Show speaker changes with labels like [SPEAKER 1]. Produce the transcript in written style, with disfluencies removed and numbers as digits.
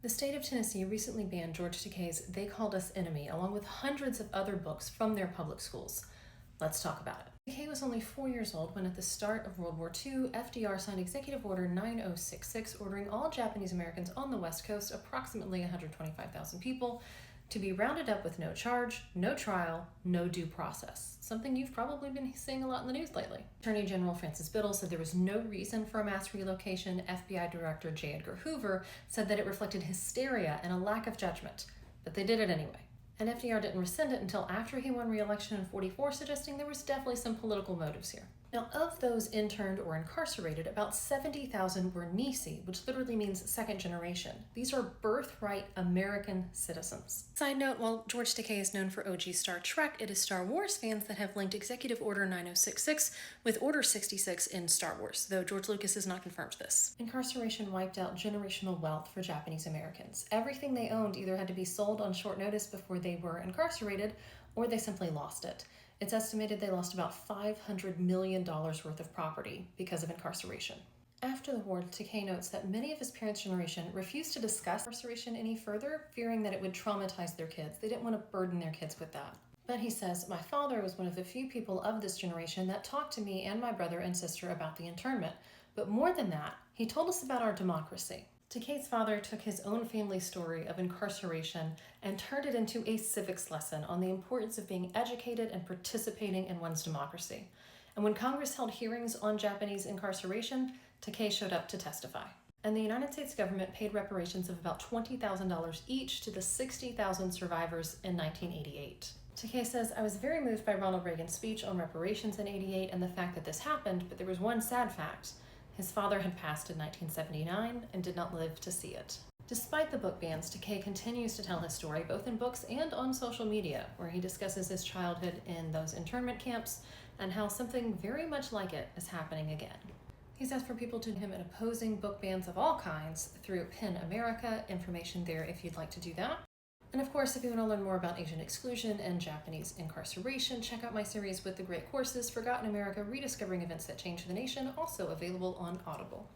[SPEAKER 1] The state of Tennessee recently banned George Takei's They Called Us Enemy, along with hundreds of other books from their public schools. Let's talk about it. Takei was only 4 years old when, at the start of World War II, FDR signed Executive Order 9066, ordering all Japanese Americans on the West Coast, approximately 125,000 people, to be rounded up with no charge, no trial, no due process. Something you've probably been seeing a lot in the news lately. Attorney General Francis Biddle said there was no reason for a mass relocation. FBI Director J. Edgar Hoover said that it reflected hysteria and a lack of judgment, but they did it anyway. And FDR didn't rescind it until after he won re-election in '44, suggesting there was definitely some political motives here. Now, of those interned or incarcerated, about 70,000 were Nisi, which literally means second generation. These are birthright American citizens. Side note, while George Takei is known for OG Star Trek, it is Star Wars fans that have linked Executive Order 9066 with Order 66 in Star Wars, though George Lucas has not confirmed this. Incarceration wiped out generational wealth for Japanese Americans. Everything they owned either had to be sold on short notice before they were incarcerated, or they simply lost it. It's estimated they lost about $500 million worth of property because of incarceration. After the war, Takei notes that many of his parents' generation refused to discuss incarceration any further, fearing that it would traumatize their kids. They didn't want to burden their kids with that. But he says, "My father was one of the few people of this generation that talked to me and my brother and sister about the internment. But more than that, he told us about our democracy." Takei's father took his own family story of incarceration and turned it into a civics lesson on the importance of being educated and participating in one's democracy. And when Congress held hearings on Japanese incarceration, Takei showed up to testify. And the United States government paid reparations of about $20,000 each to the 60,000 survivors in 1988. Takei says, "I was very moved by Ronald Reagan's speech on reparations in '88 and the fact that this happened, but there was one sad fact. His father had passed in 1979 and did not live to see it." Despite the book bans, Takei continues to tell his story both in books and on social media, where he discusses his childhood in those internment camps and how something very much like it is happening again. He's asked for people to join him in opposing book bans of all kinds through PEN America, information there if you'd like to do that. And of course, if you want to learn more about Asian exclusion and Japanese incarceration, check out my series with the great courses, Forgotten America, Rediscovering Events That Changed the Nation, also available on Audible.